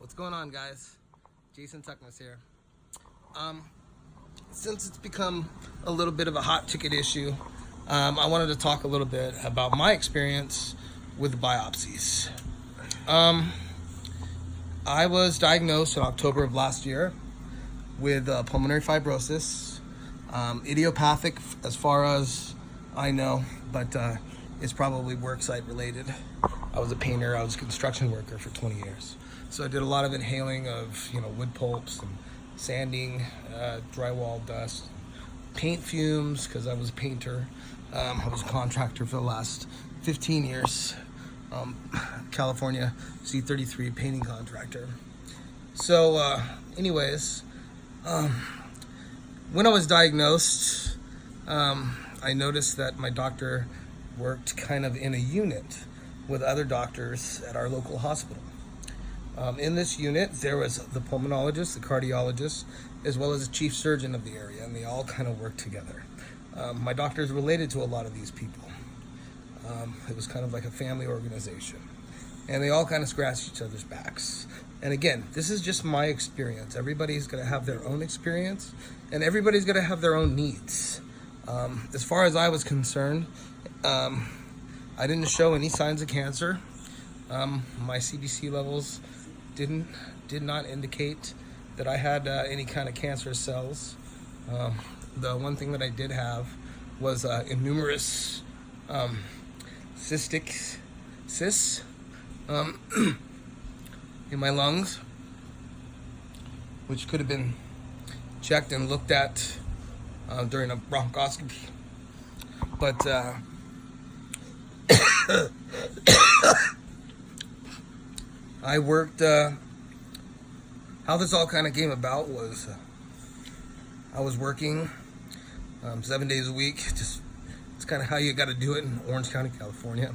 What's going on, guys? Jason Tuckness here. Since it's become a little bit of a hot ticket issue, I wanted to talk a little bit about my experience with biopsies. I was diagnosed in October of last year with pulmonary fibrosis, idiopathic as far as I know, but it's probably work site related. I was a painter, I was a construction worker for 20 years. So I did a lot of inhaling of, wood pulps and sanding, drywall dust, paint fumes, because I was a painter. I was a contractor for the last 15 years. California C33 painting contractor. So anyways, when I was diagnosed, I noticed that my doctor worked kind of in a unit with other doctors at our local hospital. In this unit, there was the pulmonologist, the cardiologist, as well as the chief surgeon of the area, and they all kind of worked together. My doctor is related to a lot of these people. It was kind of like a family organization, and they all kind of scratched each other's backs. And again, this is just my experience. Everybody's going to have their own experience, and everybody's going to have their own needs. As far as I was concerned, I didn't show any signs of cancer. My CBC levels did not indicate that I had any kind of cancerous cells. The one thing that I did have was numerous cystic cysts in my lungs, which could have been checked and looked at during a bronchoscopy. But I worked, how this all kind of came about was I was working 7 days a week. It's kind of how you got to do it in Orange County, California.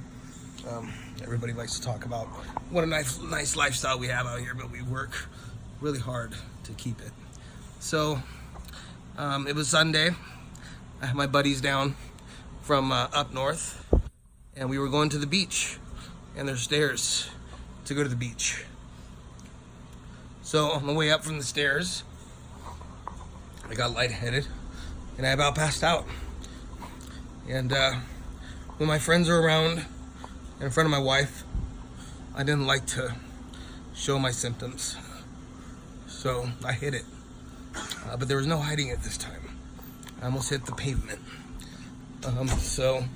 Everybody likes to talk about what a nice lifestyle we have out here, but we work really hard to keep it. So it was Sunday. I had my buddies down from up north, and we were going to the beach, and there's stairs to go to the beach. So on the way up from the stairs, I got lightheaded, and I about passed out. And when my friends were around, in front of my wife, I didn't like to show my symptoms, so I hid it. But there was no hiding it this time. I almost hit the pavement. So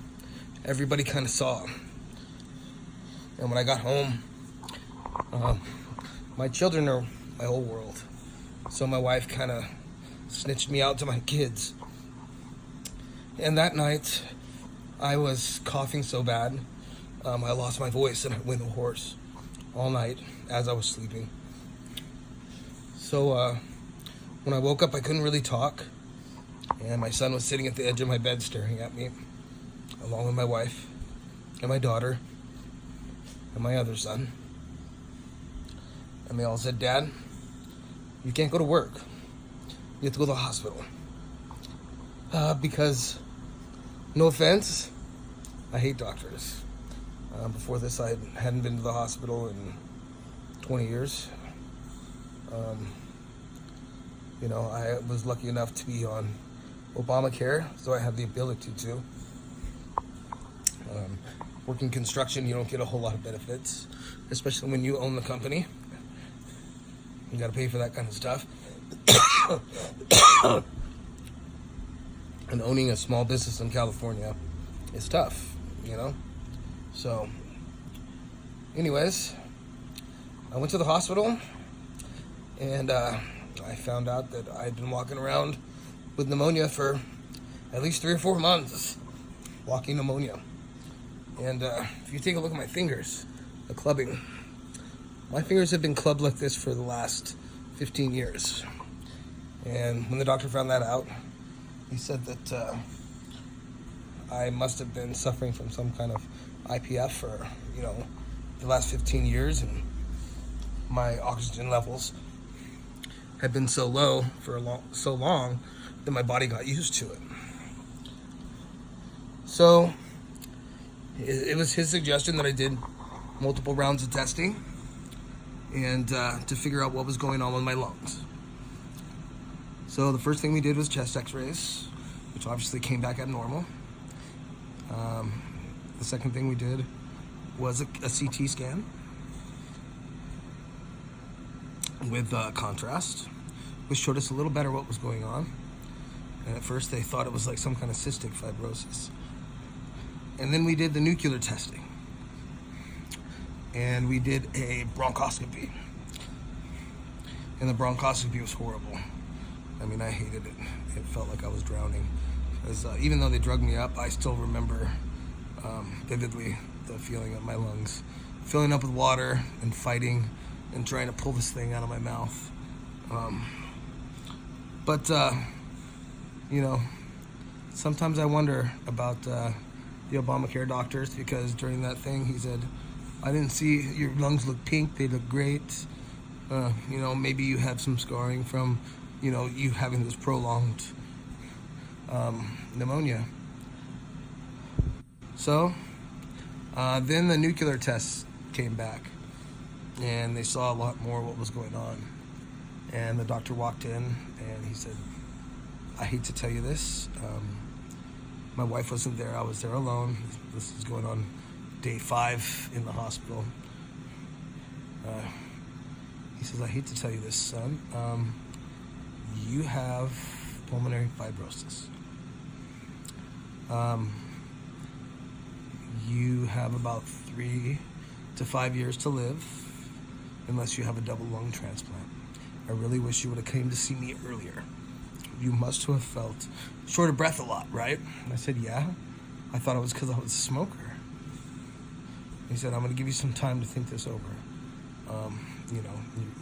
everybody kind of saw. And when I got home, my children are my whole world. So my wife kind of snitched me out to my kids. And that night, I was coughing so bad, I lost my voice and I went hoarse all night as I was sleeping. So when I woke up, I couldn't really talk. And my son was sitting at the edge of my bed staring at me, along with my wife and my daughter and my other son. And they all said, "Dad, you can't go to work. You have to go to the hospital." Because, no offense, I hate doctors. Before this, I hadn't been to the hospital in 20 years. I was lucky enough to be on Obamacare, so I have the ability to. Working construction, you don't get a whole lot of benefits, especially when you own the company. You got to pay for that kind of stuff. And owning a small business in California is tough, So, anyways, I went to the hospital, and I found out that I'd been walking around with pneumonia for at least 3 or 4 months. Walking pneumonia. And if you take a look at my fingers, the clubbing, my fingers have been clubbed like this for the last 15 years. And when the doctor found that out, he said that I must have been suffering from some kind of IPF for, the last 15 years, and my oxygen levels had been so low for so long that my body got used to it. So it was his suggestion that I did multiple rounds of testing. and to figure out what was going on with my lungs. So the first thing we did was chest x-rays, which obviously came back abnormal. The second thing we did was a CT scan with contrast, which showed us a little better what was going on. And at first they thought it was like some kind of cystic fibrosis. And then we did the nuclear testing. And we did a bronchoscopy. And the bronchoscopy was horrible. I mean, I hated it. It felt like I was drowning. Because even though they drugged me up, I still remember vividly the feeling of my lungs filling up with water and fighting and trying to pull this thing out of my mouth. But you know, sometimes I wonder about the Obamacare doctors, because during that thing he said, I didn't see your lungs look pink, they look great. You know, maybe you have some scarring from, you know, you having this prolonged pneumonia. So then the nuclear tests came back and they saw a lot more what was going on. And the doctor walked in and he said, I hate to tell you this, my wife wasn't there, I was there alone. This is going on day 5 in the hospital. He says, I hate to tell you this, son, you have pulmonary fibrosis. You have about 3 to 5 years to live unless you have a double lung transplant. I really wish you would have came to see me earlier. You must have felt short of breath a lot, right? And I said, yeah. I thought it was because I was a smoker. He said, I'm going to give you some time to think this over. You know,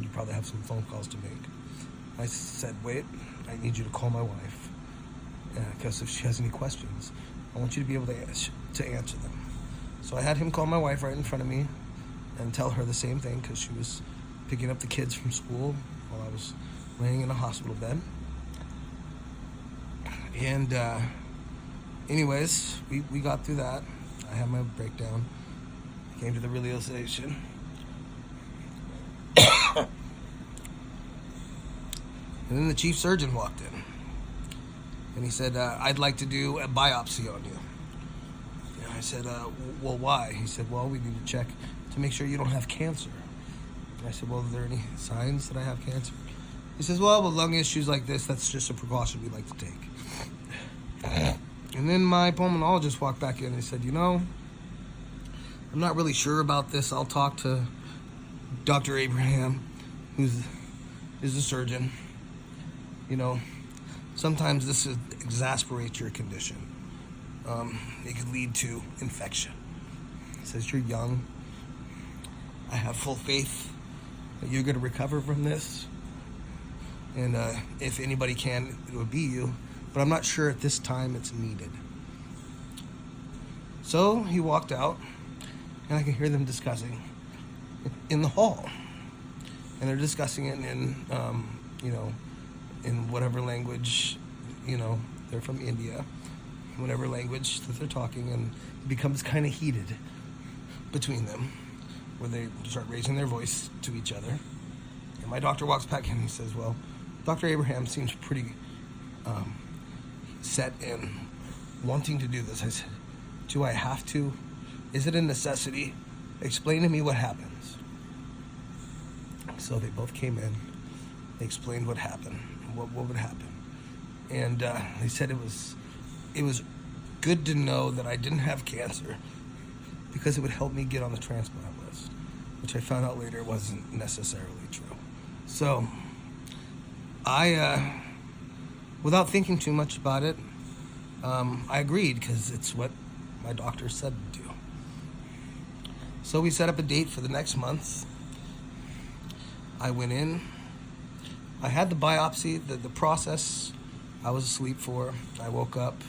you probably have some phone calls to make. I said, wait, I need you to call my wife. Because if she has any questions, I want you to be able to answer them. So I had him call my wife right in front of me and tell her the same thing, because she was picking up the kids from school while I was laying in a hospital bed. And anyways, we got through that. I had my breakdown. I came to the realization. And then the chief surgeon walked in. And he said, I'd like to do a biopsy on you. And I said, well, why? He said, well, we need to check to make sure you don't have cancer. And I said, well, are there any signs that I have cancer? He says, well, with lung issues like this, that's just a precaution we like to take. And then my pulmonologist walked back in and he said, you know, I'm not really sure about this. I'll talk to Dr. Abraham, who's a surgeon. You know, sometimes this exasperates your condition. It could lead to infection. He says, you're young. I have full faith that you're going to recover from this. And if anybody can, it would be you. But I'm not sure at this time it's needed. So he walked out, and I can hear them discussing in the hall. And they're discussing it in, you know, in whatever language, you know, they're from India, whatever language that they're talking, and it becomes kind of heated between them, where they start raising their voice to each other. And my doctor walks back in and he says, well, Dr. Abraham seems pretty set in wanting to do this. I said, do I have to? Is it a necessity? Explain to me what happens. So they both came in, they explained what happened, what would happen. And they said it was good to know that I didn't have cancer, because it would help me get on the transplant list, which I found out later wasn't necessarily true. So I, without thinking too much about it, I agreed, because it's what my doctor said to do. So we set up a date for the next month. I went in. I had the biopsy, the process. I was asleep for. I woke up.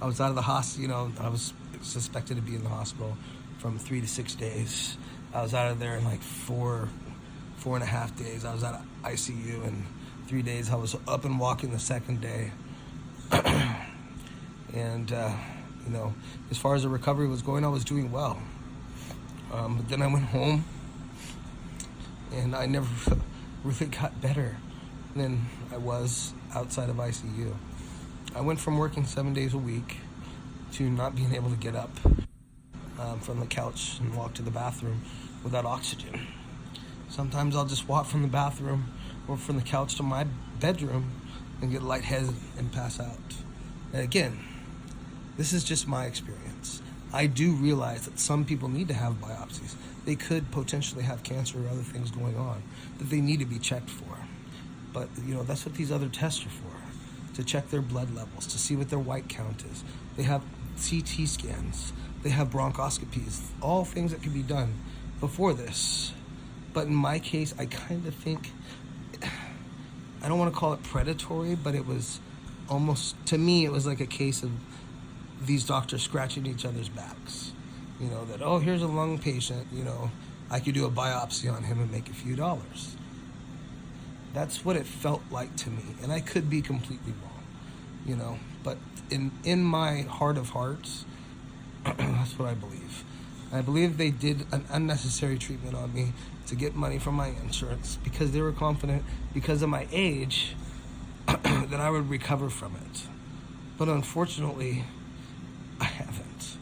I was out of the hospital. You know, I was suspected to be in the hospital from 3 to 6 days. I was out of there in like 4.5 days. I was out of ICU in 3 days. I was up and walking the second day. And, you know, as far as the recovery was going, I was doing well. But then I went home, and I never really got better than I was outside of ICU. I went from working 7 days a week to not being able to get up from the couch and walk to the bathroom without oxygen. Sometimes I'll just walk from the bathroom or from the couch to my bedroom and get lightheaded and pass out. And again, this is just my experience. I do realize that some people need to have biopsies. They could potentially have cancer or other things going on that they need to be checked for. But, that's what these other tests are for, to check their blood levels, to see what their white count is. They have CT scans. They have bronchoscopies, all things that can be done before this. But in my case, I kind of think, I don't want to call it predatory, but it was almost, to me, it was like a case of these doctors scratching each other's backs. That, oh, here's a lung patient, I could do a biopsy on him and make a few dollars. That's what it felt like to me, and I could be completely wrong, but in my heart of hearts, that's what I believe. I believe they did an unnecessary treatment on me to get money from my insurance because they were confident, because of my age, that I would recover from it. But unfortunately, I haven't.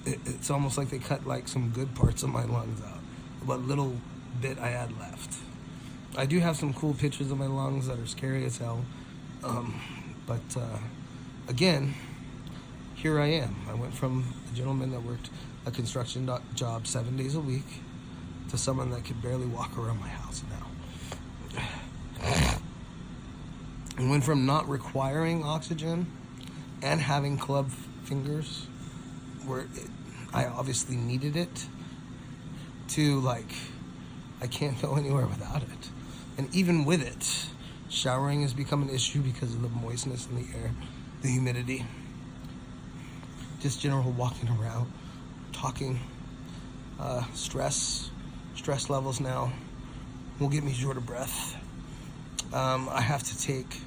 It's almost like they cut like some good parts of my lungs out, what little bit I had left. I do have some cool pictures of my lungs that are scary as hell. But again, here I am. I went from a gentleman that worked a construction job 7 days a week to someone that could barely walk around my house now. I went from not requiring oxygen and having club fingers, where I obviously needed it, to I can't go anywhere without it. And even with it, showering has become an issue because of the moistness in the air, the humidity, just general walking around, talking, stress levels now will get me short of breath. I have to take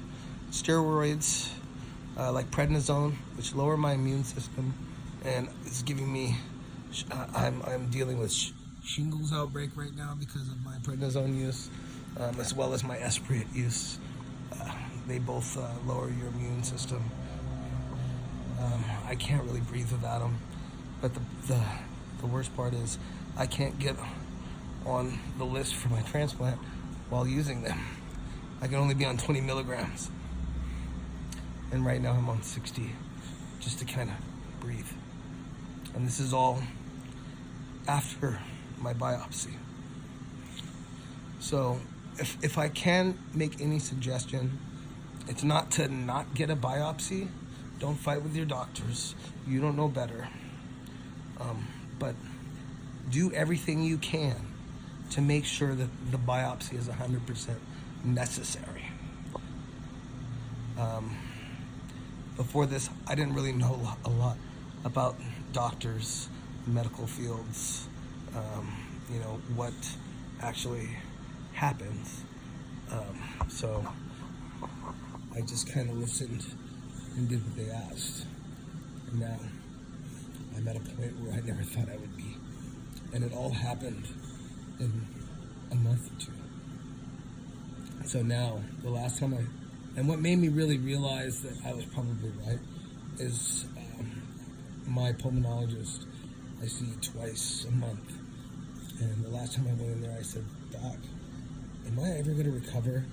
steroids like prednisone, which lower my immune system, and it's giving me, I'm dealing with shingles outbreak right now because of my prednisone use, as well as my Espriet use. They both lower your immune system. I can't really breathe without them, but the worst part is I can't get on the list for my transplant while using them. I can only be on 20 milligrams, and right now I'm on 60 just to kind of breathe. And this is all after my biopsy. So if I can make any suggestion, it's not to not get a biopsy. Don't fight with your doctors. You don't know better. But do everything you can to make sure that the biopsy is 100% necessary. Before this, I didn't really know a lot about doctors, medical fields, what actually happens. So I just kind of listened and did what they asked. And now I'm at a point where I never thought I would be. And it all happened in a month or two. So now, the last time and what made me really realize that I was probably right is my pulmonologist I see twice a month. And the last time I went in there, I said, Doc, am I ever going to recover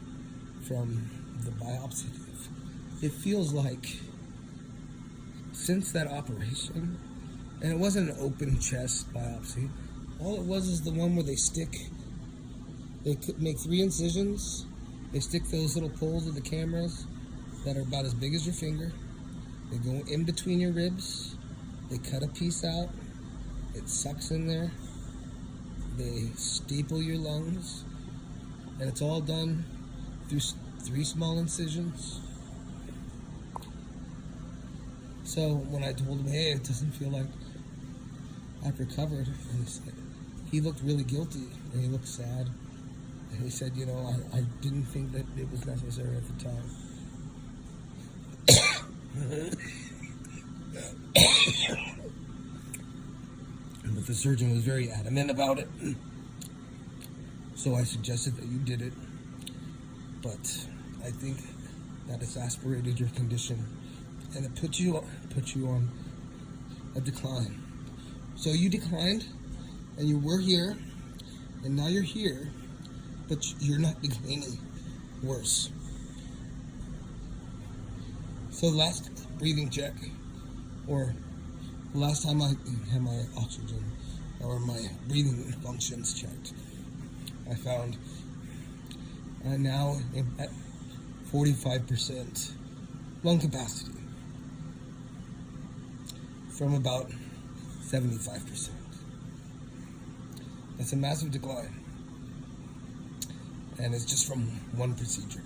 from the biopsy? It feels like since that operation, and it wasn't an open chest biopsy, all it was is the one where they could make 3 incisions, they stick those little poles of the cameras that are about as big as your finger, they go in between your ribs, they cut a piece out, it sucks in there, they staple your lungs, and it's all done through 3 small incisions. So when I told him, hey, it doesn't feel like I've recovered, and he looked really guilty, and he looked sad, and he said, I didn't think that it was necessary at the time. But the surgeon was very adamant about it. So I suggested that you did it, but I think that exacerbated your condition, and it put you on a decline. So you declined, and you were here, and now you're here, but you're not becoming worse. So the last breathing check, or the last time I had my oxygen or my breathing functions checked, I found I now am at 45% lung capacity from about 75%. That's a massive decline, and it's just from one procedure.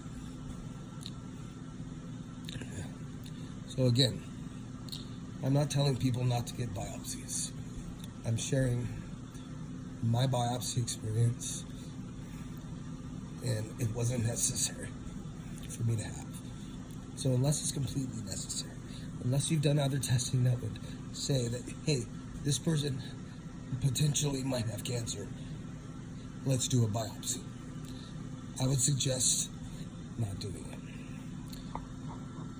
So again, I'm not telling people not to get biopsies. I'm sharing my biopsy experience, and it wasn't necessary for me to have. So unless it's completely necessary, unless you've done other testing that would say that, hey, this person potentially might have cancer, let's do a biopsy, I would suggest not doing it.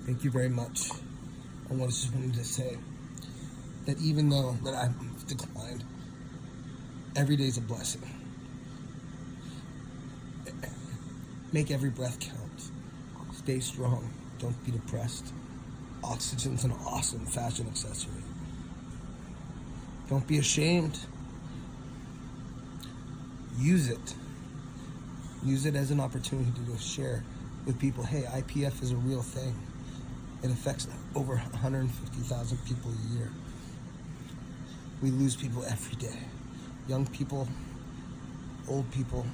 Thank you very much. I just wanted to say that even though that I've declined, every day is a blessing. Make every breath count. Stay strong. Don't be depressed. Oxygen's an awesome fashion accessory. Don't be ashamed. Use it. Use it as an opportunity to share with people, hey, IPF is a real thing. It affects over 150,000 people a year. We lose people every day. Young people, old people.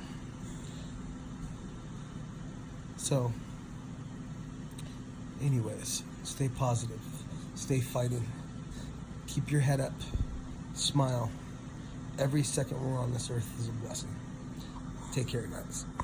So, anyways, stay positive. Stay fighting. Keep your head up. Smile. Every second we're on this earth is a blessing. Take care, guys.